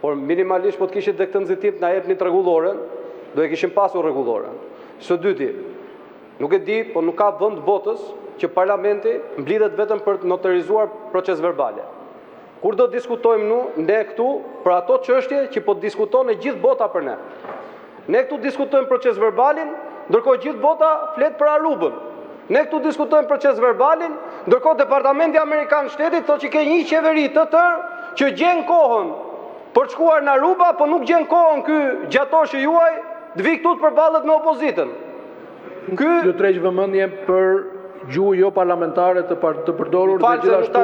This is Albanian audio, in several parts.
por minimalisht po të kishit dhe këtë nxitim na jepni të rregulloren, do e kishim pasur rregulloren. Së dyti, nuk e di, po nuk ka vend botës që parlamenti mblidhet vetëm për të notarizuar proces verbale. Kur do diskutojmë ne këtu për ato çështje që po diskuton e gjithë bota për ne. Ne këtu diskutojmë proces verbalin, ndërkohë gjithë bota flet për Arubën. Ne këtu diskutojmë proces verbalin, ndërkohë Departamenti Amerikan Shtetit thotë që ka një qeveri të tërë që gjen kohën për të shkuar në Aruba, po nuk gjen kohën ky gjatoshi juaj të vi këtu të përballet me opozitën. Ju tregj vëmendje për gjuhë jo parlamentare të përdorur dhe gjithashtu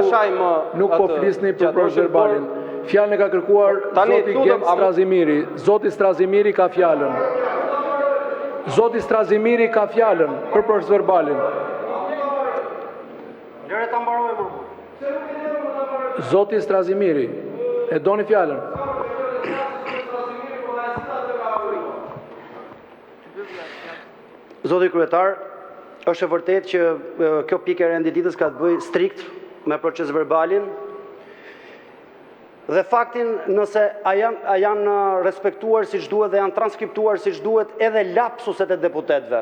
nuk po flisni për proces verbalin. Fjalën e ka kërkuar zoti Gent Strazimiri. Zoti Strazimiri ka fjalën. Zoti Strazimiri ka fjalën për proces verbalin. Lëre ta mbaroj më. Zoti Strazimiri, e doni fjalën? Zoti kryetar, është e vërtetë që kjo pikë e rendititës ka të bëjë strikt me proces verbalin dhe faktin nëse a janë respektuar siç duhet dhe janë transkriptuar siç duhet edhe lapsuset e deputetëve.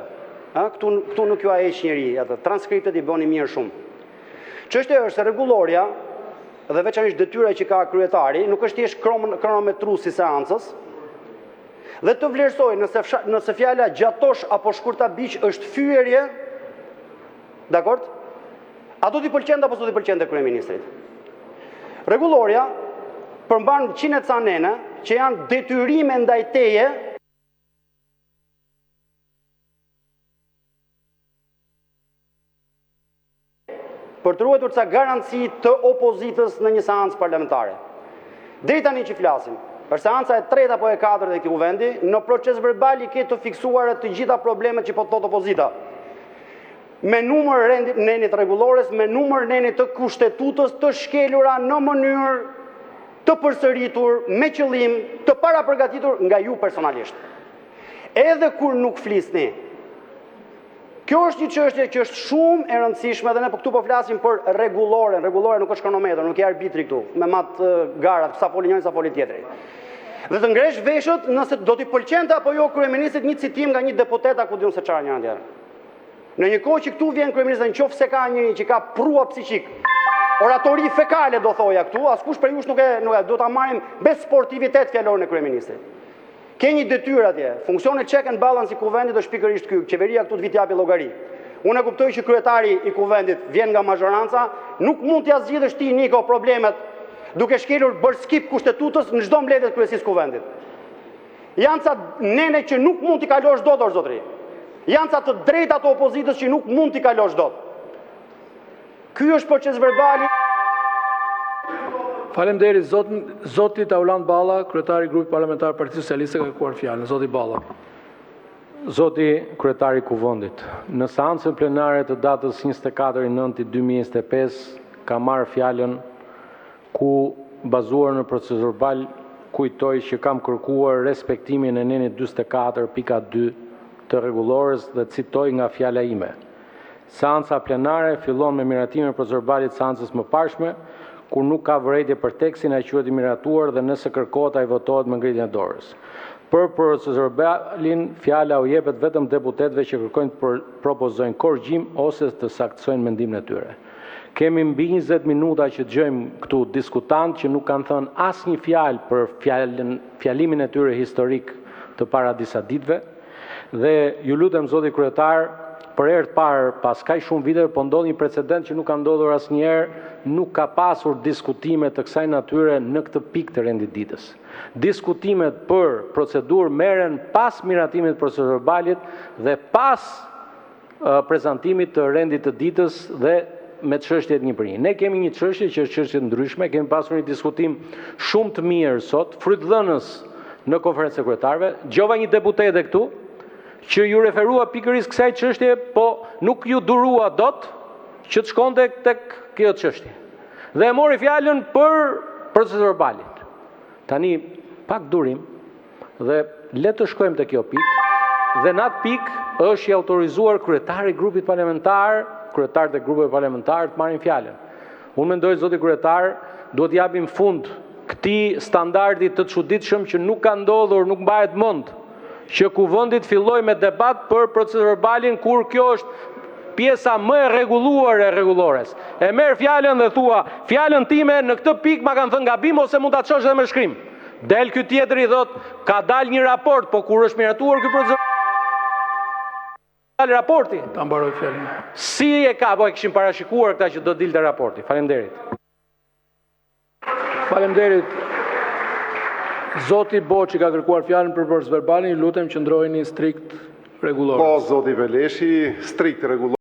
Këtu nuk ju a heq njëri, atë transkriptet i bëni mirë shumë. Çështja është se rregulloria dhe veçanërisht detyra që ka kryetari nuk është thjesht kronometruesi i seancës. Dhe të vlerësoj nëse fjala gjatosh apo shkurta biq është fyerje, dakord? A do t'i pëlqente apo s'do t'i pëlqente kryeministrit? Rregulloria përmban 100 ca nene që janë detyrime ndaj teje për të ruajtur ca garanci të opozitës në një seancë parlamentare. Deri tani që flasim, për seanca e 3 apo e 4 e këtij kuvendi, në proces verbal i ke të fiksuara të gjitha problemet që po thotë opozita. Me numër nenit rregullores, me numër nenit të kushtetutës të shkelura në mënyrë të përsëritur, me qëllim të parapërgatitur nga ju personalisht. Edhe kur nuk flisni. Kjo është një çështje që është shumë e rëndësishme dhe ne këtu po flasim për rregulloren. Rregullore nuk është kronometër, nuk e arbitri këtu, me mat garat, sa foli njëri, sa foli tjetri. Dhe të ngresh veshët nëse do t'i pëlqente apo jo kryeministrit një citim nga një deputet apo diun se çfarë njëra tjetër. Në një kohë që këtu vjen kryeministri, nëse ka njëri që ka prua psiqik, oratori fekale do thoja këtu, askush për jush nuk do ta marrim me sportivitet fjalorin e kryeministrit. Ke një detyrë atje, funksioni check and balance i kuvendit është pikërisht ky, qeveria këtu të vit japi llogari. Unë e kuptoj që kryetari i kuvendit vjen nga mazhoranca, nuk mund t'ia zgjidhësh ti Niko problemet duke shkelur bërë skip kushtetutës në çdo mbledhje të kryesisë kuvendit. Janë ca nene që nuk mund t'i kalosh dot or zotëri. Janë ca të drejta të opozitës që nuk mund t'i kalosh dot. Ky është proces verbali. Faleminderit zoti Tauland Balla, kryetari i grupit parlamentar Partisë Socialiste, ka kërkuar fjalën. Zoti Balla. Zoti kryetari i kuvendit, në seancën plenare të datës 24/9/2025 ka marrë fjalën ku bazuar në proces verbal kujtoj që kam kërkuar respektimin e nenit 44.2 të rregullores dhe citoj nga fjala ime. Seanca plenare fillon me miratimin e proces verbalit seancës më parshme, kur nuk ka vërejtje për tekstin ai quhet i miratuar dhe nëse kërkohet ai votohet me ngritjen e dorës. Për proces verbalin fjala u jepet vetëm deputetëve që kërkojnë të propozojnë korrigjim ose të saktsojnë mendimin e tyre. Kemi mbi 20 minuta që dëgjojmë këtu diskutantë që nuk kanë thënë asnjë fjalë për fjalimin e tyre historik të para disa ditëve dhe ju lutem zoti kryetar, për herë të parë pas kaq shumë viteve po ndodh një precedent që nuk ka ndodhur asnjëherë, nuk ka pasur diskutime të kësaj natyre në këtë pikë të rendit ditës. Diskutimet për procedurë merren pas miratimit të proces verbalit dhe pas prezantimit të rendit të ditës dhe me çështjet një për një. Ne kemi një çështje që është çështje ndryshme, kemi pasur një diskutim shumë të mirë sot, frytdhënës në konferencën e kryetarëve, gjova një deputete këtu që ju referua pikërisht kësaj çështje, po nuk ju durua dot që të shkonte tek kjo çështje. Dhe e mori fjalën për proces verbalin. Tani pak durim dhe le të shkojmë te kjo pikë dhe në atë pikë është i autorizuar kryetari i grupit parlamentar, kryetarët e grupeve parlamentar të marrin fjalën. Unë mendoj zoti kryetar, duhet japim fund këtij standardi të çuditshëm që nuk ka ndodhur, nuk mbahet mend, që kuvendit filloi me debat për procedurbalin kur kjo është pjesa më e rregulluar e rregullores. E merr fjalën dhe thua, fjalën time në këtë pikë ma kanë thënë gabim ose mund ta çosh edhe me shkrim. Del ky tjetri thot, ka dalë një raport, po kur është miratuar ky procedurë dal raporti. Ta mbaroj fjalën. Si e ka, po e kishim parashikuar këta që do dilte raporti. Faleminderit. Faleminderit. Zoti Boçi ka kërkuar fjalën për procedurbalin, ju lutem qëndrojeni strikt rregullor. Po, zoti Veleshi, strikt rregullor.